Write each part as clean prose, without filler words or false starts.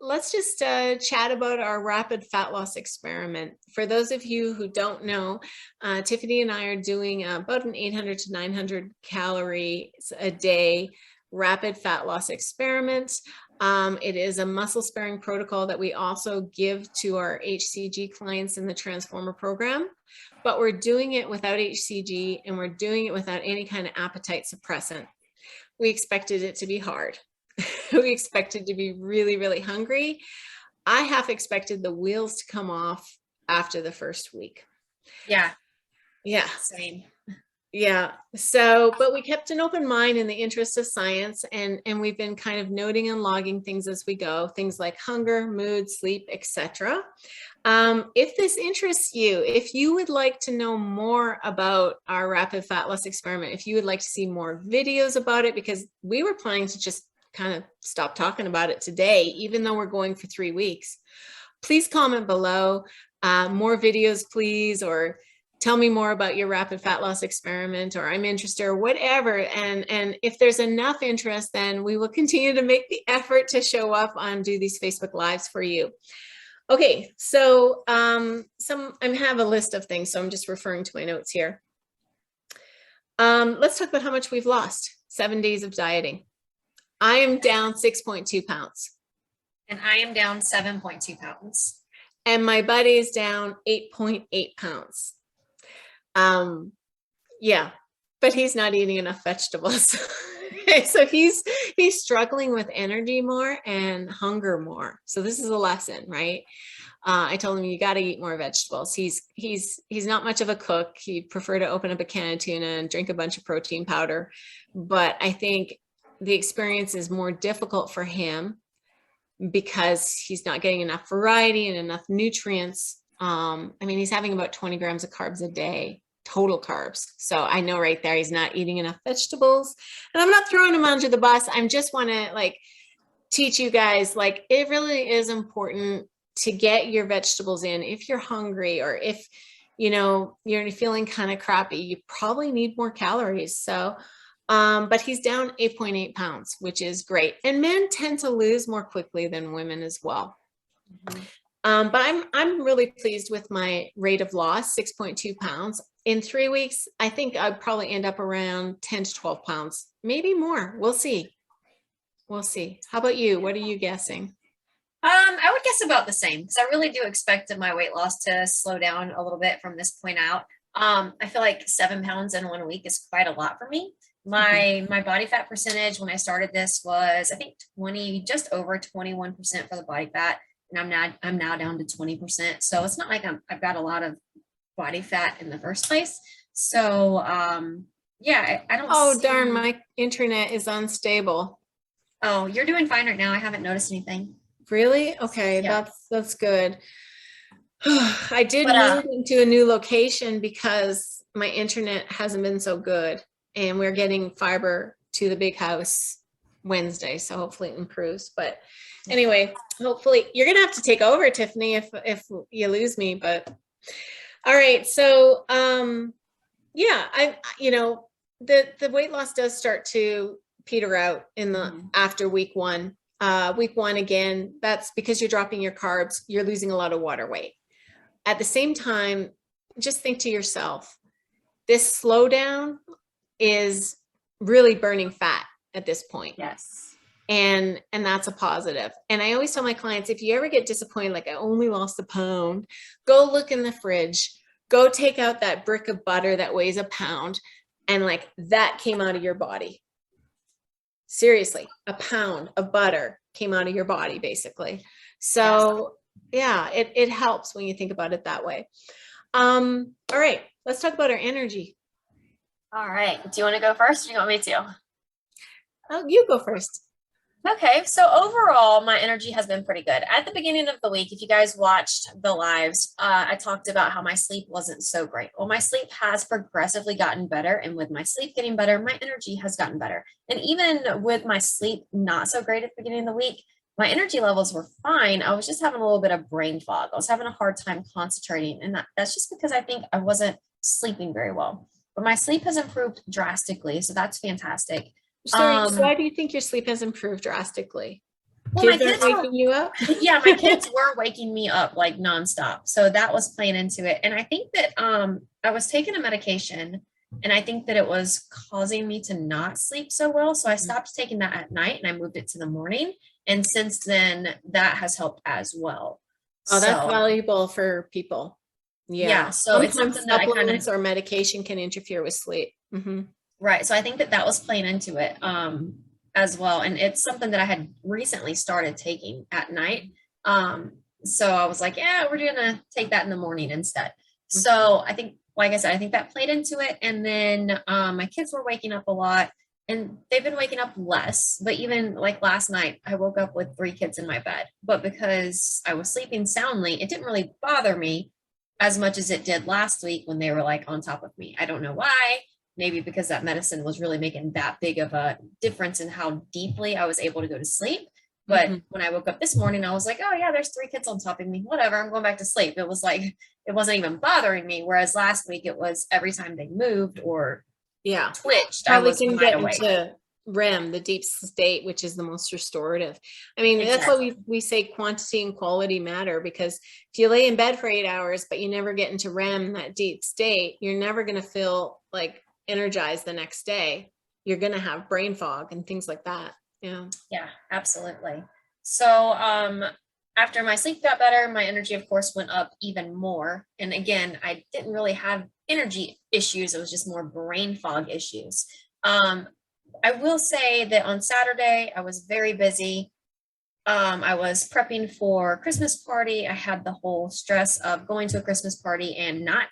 Let's just chat about our rapid fat loss experiment. For those of you who don't know, Tiffany and I are doing about an 800 to 900 calories a day rapid fat loss experiment. It is a muscle sparing protocol that we also give to our HCG clients in the Transformer program, but we're doing it without HCG and we're doing it without any kind of appetite suppressant. We expected it to be hard. We expected to be really, really hungry. I half expected the wheels to come off after the first week. Yeah. Yeah. Same. Yeah. So, but we kept an open mind in the interest of science, and we've been kind of noting and logging things as we go, things like hunger, mood, sleep, etc. If this interests you, if you would like to know more about our rapid fat loss experiment, if you would like to see more videos about it, because we were planning to just kind of stop talking about it today, even though we're going for 3 weeks, please comment below, more videos, please, or tell me more about your rapid fat loss experiment, or I'm interested, or whatever. And if there's enough interest, then we will continue to make the effort to show up and do these Facebook Lives for you. Okay, so I have a list of things, so I'm just referring to my notes here. Let's talk about how much we've lost. 7 days of dieting. I am down 6.2 pounds. And I am down 7.2 pounds. And my buddy's down 8.8 pounds. Yeah, but he's not eating enough vegetables. So he's struggling with energy more and hunger more. So this is a lesson, right? I told him, you got to eat more vegetables. He's not much of a cook. He'd prefer to open up a can of tuna and drink a bunch of protein powder. But I think the experience is more difficult for him because he's not getting enough variety and enough nutrients. I mean, he's having about 20 grams of carbs a day, total carbs. So I know right there, he's not eating enough vegetables. And I'm not throwing him under the bus. I just want to like teach you guys, like, it really is important to get your vegetables in. If you're hungry, or if, you know, you're feeling kind of crappy, you probably need more calories. So but he's down 8.8 pounds, which is great. And men tend to lose more quickly than women as well. Mm-hmm. But I'm really pleased with my rate of loss, 6.2 pounds. In 3 weeks, I think I'd probably end up around 10 to 12 pounds, maybe more. We'll see. We'll see. How about you? What are you guessing? I would guess about the same, because I really do expect my weight loss to slow down a little bit from this point out. I feel like 7 pounds in 1 week is quite a lot for me. My body fat percentage when I started this was, I think, just over 21% for the body fat, and I'm now down to 20%. So it's not like I've got a lot of body fat in the first place. So yeah, I don't. Oh darn, my internet is unstable. Oh, you're doing fine right now. I haven't noticed anything. Really? Okay, yeah. That's good. I did move into a new location because my internet hasn't been so good. And we're getting fiber to the big house Wednesday, so hopefully it improves. But anyway, hopefully you're gonna have to take over, Tiffany, if you lose me. But all right, so yeah, the weight loss does start to peter out in the after week one. Week one, again, that's because you're dropping your carbs, you're losing a lot of water weight. At the same time, just think to yourself, this slowdown is really burning fat at this point. Yes. And that's a positive. And I always tell my clients, if you ever get disappointed, like I only lost a pound, go look in the fridge, go take out that brick of butter that weighs a pound, and like that came out of your body. Seriously, a pound of butter came out of your body, basically. So yeah, it helps when you think about it that way. All right, let's talk about our energy. All right. Do you want to go first, or do you want me to? Oh, you go first. Okay. So overall, my energy has been pretty good. At the beginning of the week, if you guys watched the lives, I talked about how my sleep wasn't so great. Well, my sleep has progressively gotten better. And with my sleep getting better, my energy has gotten better. And even with my sleep not so great at the beginning of the week, my energy levels were fine. I was just having a little bit of brain fog. I was having a hard time concentrating. And that's just because I think I wasn't sleeping very well. But my sleep has improved drastically. So that's fantastic. So why do you think your sleep has improved drastically? Well, my Kids aren't waking you up? yeah, my kids were waking me up like nonstop. So that was playing into it. And I think that I was taking a medication and I think that it was causing me to not sleep so well. So I stopped taking that at night and I moved it to the morning. And since then, that has helped as well. Oh, that's So valuable for people. Yeah. so it's Sometimes something that I kind supplements of, or medication can interfere with sleep. right. So I think that that was playing into it as well. And it's something that I had recently started taking at night. So I was like, yeah, we're going to take that in the morning instead. So I think, like I said, I think that played into it. And then my kids were waking up a lot and they've been waking up less. But even like last night, I woke up with 3 kids in my bed. But because I was sleeping soundly, it didn't really bother me as much as it did last week when they were like on top of me. I don't know why. Maybe because that medicine was really making that big of a difference in how deeply I was able to go to sleep. But when I woke up this morning, I was like, oh yeah, there's 3 kids on top of me. Whatever, I'm going back to sleep. It was like, it wasn't even bothering me. Whereas last week it was every time they moved or twitched, I Probably was can wide get awake. into REM, the deep state, which is the most restorative. I mean, that's Exactly. why we say quantity and quality matter, because if you lay in bed for 8 hours, but you never get into REM, that deep state, you're never going to feel like energized the next day. You're going to have brain fog and things like that. Yeah. Yeah, absolutely. So after my sleep got better, my energy, of course, went up even more. And again, I didn't really have energy issues. It was just more brain fog issues. I will say that on Saturday, I was very busy. I was prepping for Christmas party. I had the whole stress of going to a Christmas party and not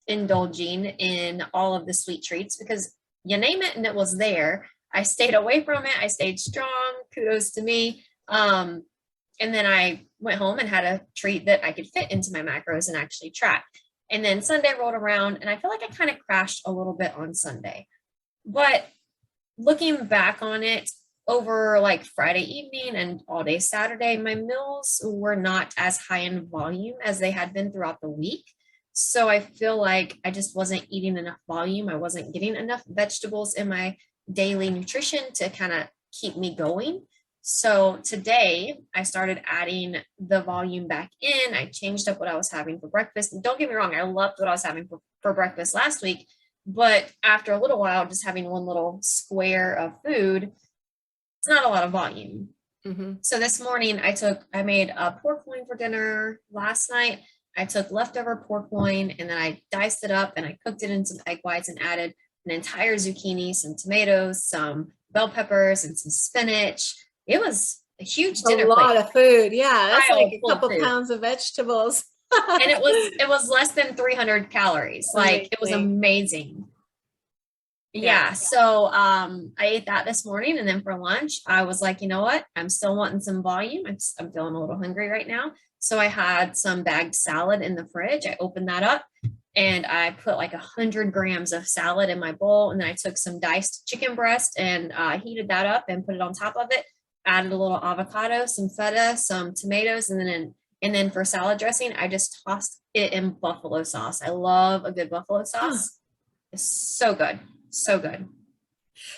indulging in all of the sweet treats because you name it and it was there. I stayed away from it. I stayed strong. Kudos to me. And then I went home and had a treat that I could fit into my macros and actually track. And then Sunday rolled around and I feel like I kind of crashed a little bit on Sunday. But looking back on it over like Friday evening and all day Saturday, my meals were not as high in volume as they had been throughout the week. So I feel like I just wasn't eating enough volume. I wasn't getting enough vegetables in my daily nutrition to kind of keep me going. So today I started adding the volume back in. I changed up what I was having for breakfast. Don't get me wrong, I loved what I was having for breakfast last week. But after a little while, just having one little square of food, it's not a lot of volume. So this morning I made a pork loin for dinner last night. I took leftover pork loin and then I diced it up and I cooked it in some egg whites and added an entire zucchini, some tomatoes, some bell peppers, and some spinach. It was a huge dinner plate. A lot of food. Yeah, that's like a couple food. pounds of vegetables. And it was less than 300 calories. Like it was amazing. Yeah. So I ate that this morning. And then for lunch, I was like, you know what? I'm still wanting some volume. I'm feeling a little hungry right now. So I had some bagged salad in the fridge. I opened that up and I put like 100 grams of salad in my bowl. And then I took some diced chicken breast and heated that up and put it on top of it. Added a little avocado, some feta, some tomatoes, and then for salad dressing, I just tossed it in buffalo sauce. I love a good buffalo sauce. It's so good. So good.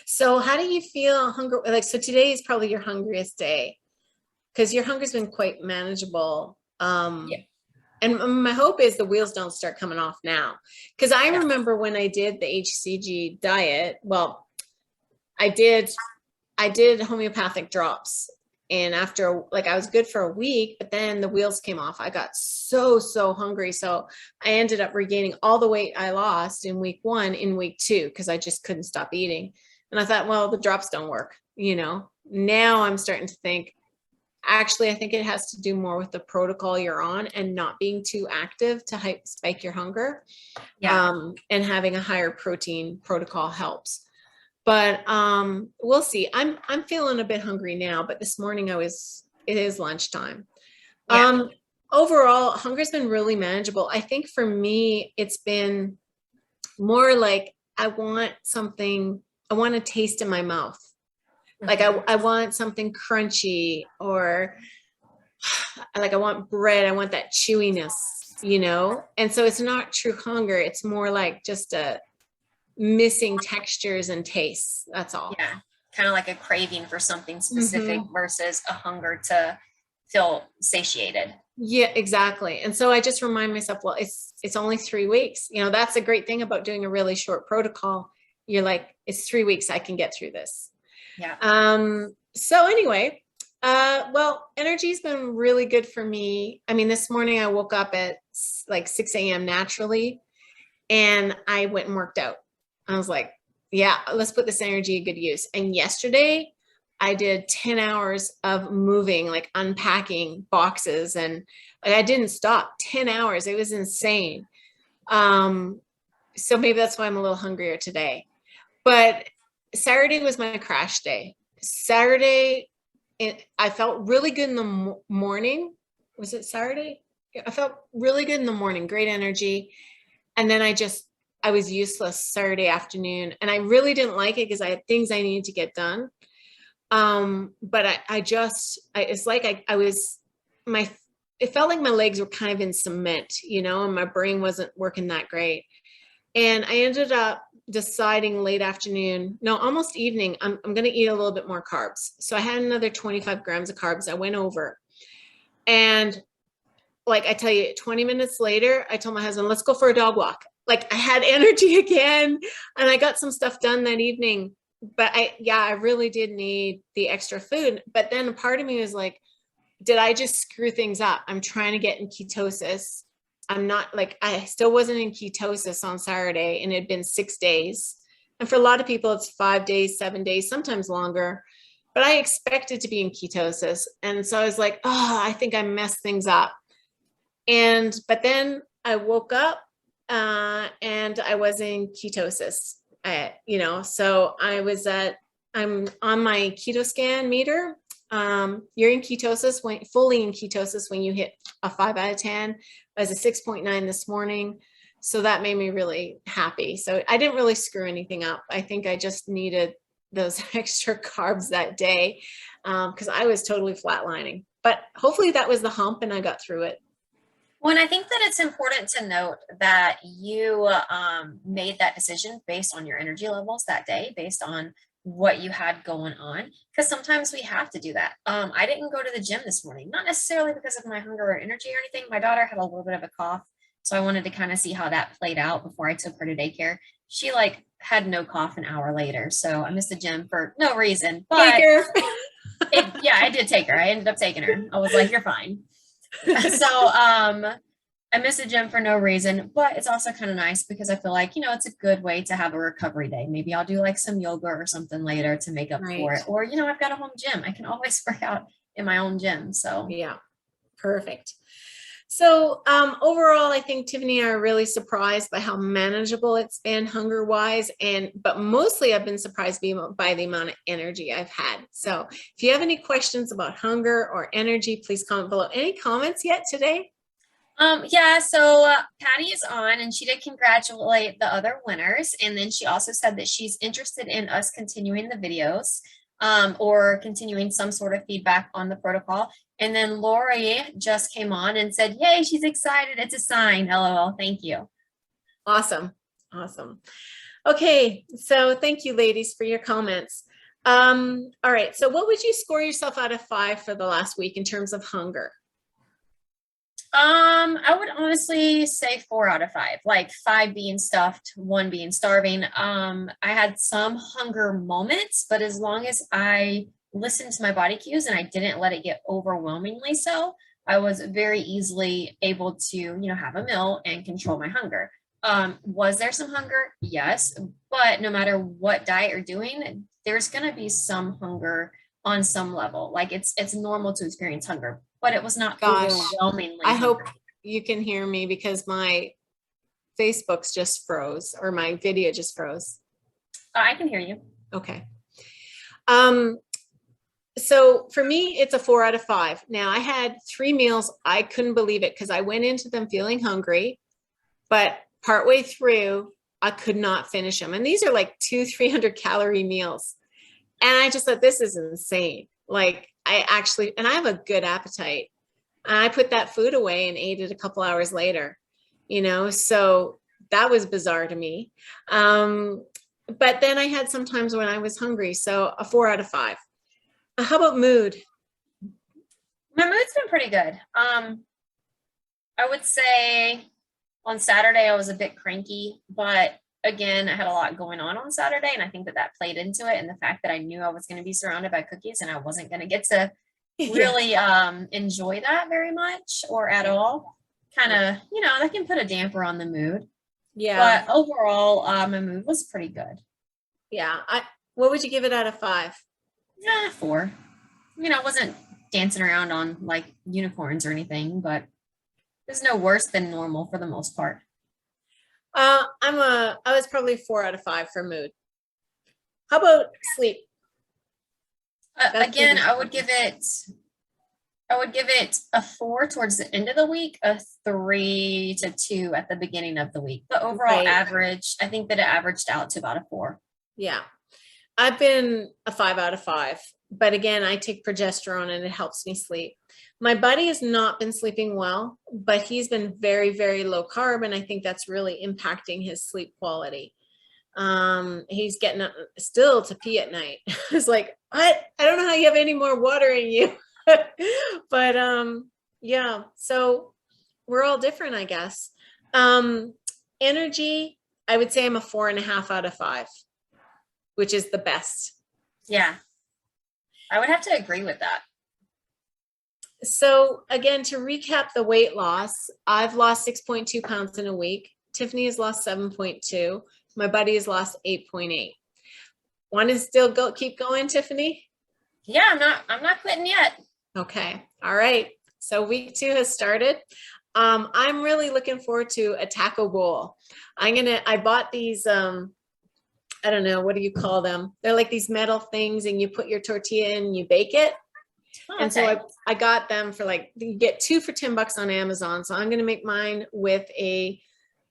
So how do you feel hungry? Like, so today is probably your hungriest day because your hunger's been quite manageable. And my hope is the wheels don't start coming off now. Because I remember when I did the HCG diet, well, I did homeopathic drops. And after, like, I was good for a week, but then the wheels came off. I got so hungry. So I ended up regaining all the weight I lost in week 1 in week 2, because I just couldn't stop eating. And I thought, well, the drops don't work. Now I'm starting to think, actually, I think it has to do more with the protocol you're on and not being too active to spike your hunger. And having a higher protein protocol helps. But we'll see. I'm feeling a bit hungry now, but this morning it is lunchtime. Overall, hunger's been really manageable. I think for me, it's been more like I want a taste in my mouth. Like I want something crunchy, or like I want bread. I want that chewiness, you know? And so it's not true hunger. It's more like just a missing textures and tastes. That's all. Yeah. Kind of like a craving for something specific Mm-hmm. versus a hunger to feel satiated. Yeah, exactly. And so I just remind myself, well, it's only 3 weeks. You know, that's a great thing about doing a really short protocol. You're like, it's 3 weeks, I can get through this. Yeah. So anyway, well, energy's been really good for me. I mean, this morning I woke up at like 6 a.m. naturally, and I went and worked out. I was like, yeah, let's put this energy to good use. And yesterday I did 10 hours of moving, like unpacking boxes, and like I didn't stop 10 hours. It was insane. So maybe that's why I'm a little hungrier today. But Saturday was my crash day. Saturday, I felt really good in the morning. Was it Saturday? Yeah, I felt really good in the morning, great energy. And then I was useless Saturday afternoon. And I really didn't like it because I had things I needed to get done. But it's like I was, it felt like my legs were kind of in cement, you know, and my brain wasn't working that great. And I ended up deciding late afternoon, no, almost evening, I'm going to eat a little bit more carbs. So I had another 25 grams of carbs. I went over, and like I tell you, 20 minutes later, I told my husband, let's go for a dog walk. Like I had energy again, and I got some stuff done that evening. But I really did need the extra food. But then a part of me was like, did I just screw things up? I'm trying to get in ketosis. I'm not, like, I still wasn't in ketosis on Saturday, and it had been 6 days. And for a lot of people, it's 5 days, 7 days, sometimes longer. But I expected to be in ketosis. And so I was like, oh, I think I messed things up. But then I woke up and I was in ketosis. So I'm on my keto scan meter. You're in ketosis, fully in ketosis when you hit a 5 out of 10. I was a 6.9 this morning. So that made me really happy. So I didn't really screw anything up. I think I just needed those extra carbs that day because I was totally flatlining. But hopefully that was the hump and I got through it. Well, and I think that it's important to note that you made that decision based on your energy levels that day, based on what you had going on, because sometimes we have to do that. I didn't go to the gym this morning, not necessarily because of my hunger or energy or anything. My daughter had a little bit of a cough, so I wanted to kind of see how that played out before I took her to daycare. She had no cough an hour later, so I missed the gym for no reason. But I did take her. I ended up taking her. I was like, "You're fine." So I missed the gym for no reason, but it's also kind of nice because I feel like, it's a good way to have a recovery day. Maybe I'll do like some yoga or something later to make up for it. Or, I've got a home gym. I can always work out in my own gym. So yeah, perfect. So overall, I think Tiffany and I are really surprised by how manageable it's been hunger wise. But mostly I've been surprised by the amount of energy I've had. So if you have any questions about hunger or energy, please comment below. Any comments yet today? So Patty is on, and she did congratulate the other winners. And then she also said that she's interested in us continuing the videos or continuing some sort of feedback on the protocol. And then Lori just came on and said, yay, she's excited. It's a sign. LOL. Thank you. Awesome. Okay. So thank you, ladies, for your comments. All right. So what would you score yourself out of 5 for the last week in terms of hunger? I would honestly say 4 out of 5, like 5 being stuffed, 1 being starving. I had some hunger moments, but as long as I listened to my body cues and I didn't let it get overwhelmingly so, I was very easily able to, have a meal and control my hunger. Was there some hunger? Yes. But no matter what diet you're doing, there's going to be some hunger on some level. Like it's normal to experience hunger, but it was not overwhelmingly. I hope you can hear me because my Facebook's just froze, or my video just froze. I can hear you. Okay. So for me, it's a 4 out of 5. Now I had 3 meals. I couldn't believe it because I went into them feeling hungry, but partway through, I could not finish them. And these are like 200-300 calorie meals. And I just thought, this is insane. Like and I have a good appetite. I put that food away and ate it a couple hours later, so that was bizarre to me. But then I had some times when I was hungry. So a 4 out of 5. How about mood? My mood's been pretty good. I would say on Saturday I was a bit cranky, but again, I had a lot going on Saturday, and I think that played into it. And the fact that I knew I was going to be surrounded by cookies and I wasn't going to get to really enjoy that very much or at all, kind of, that can put a damper on the mood. Yeah. But overall, my mood was pretty good. Yeah. What would you give it out of 5? 4. I wasn't dancing around on like unicorns or anything, but it's no worse than normal for the most part. I was probably 4 out of 5 for mood. How about sleep? Again, I would give it a 4 towards the end of the week, a 3 to 2 at the beginning of the week. The overall average, I think that it averaged out to about a 4. Yeah. I've been a 5 out of 5, but again, I take progesterone and it helps me sleep. My buddy has not been sleeping well, but he's been very, very low carb. And I think that's really impacting his sleep quality. He's getting up still to pee at night. It's like, what? I don't know how you have any more water in you. But yeah, so we're all different, I guess. Energy, I would say I'm a 4.5 out of 5, which is the best. Yeah, I would have to agree with that. So again, to recap the weight loss, I've lost 6.2 pounds in a week. Tiffany has lost 7.2. My buddy has lost 8.8. Want to still keep going, Tiffany? Yeah, I'm not quitting yet. Okay. All right. So week 2 has started. I'm really looking forward to a taco bowl. I bought these, I don't know, what do you call them? They're like these metal things, and you put your tortilla in and you bake it. Okay. And so I got them for you get 2 for $10 on Amazon. So I'm going to make mine with a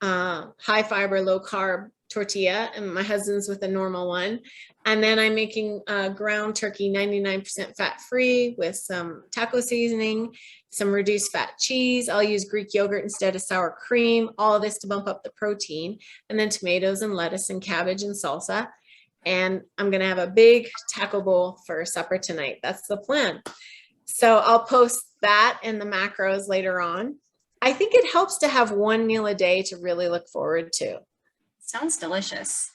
high fiber, low carb tortilla, and my husband's with a normal one. And then I'm making ground turkey, 99% fat free, with some taco seasoning, some reduced fat cheese. I'll use Greek yogurt instead of sour cream, all of this to bump up the protein, and then tomatoes and lettuce and cabbage and salsa. And I'm going to have a big taco bowl for supper tonight. That's the plan. So I'll post that and the macros later on. I think it helps to have one meal a day to really look forward to. Sounds delicious.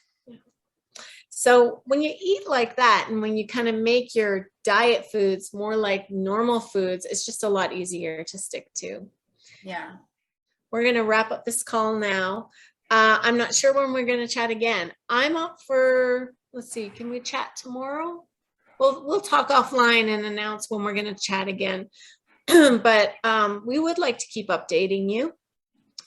So when you eat like that, and when you kind of make your diet foods more like normal foods, it's just a lot easier to stick to. Yeah. We're going to wrap up this call now. I'm not sure when we're going to chat again. I'm up for, let's see, can we chat tomorrow? We'll talk offline and announce when we're going to chat again. But we would like to keep updating you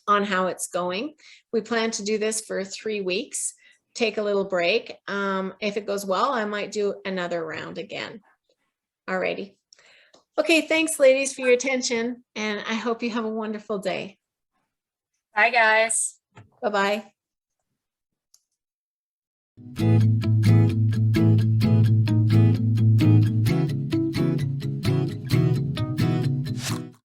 on how it's going. We plan to do this for 3 weeks, take a little break. If it goes well, I might do another round again. All righty. Okay, thanks, ladies, for your attention, and I hope you have a wonderful day. Bye, guys. Bye-bye.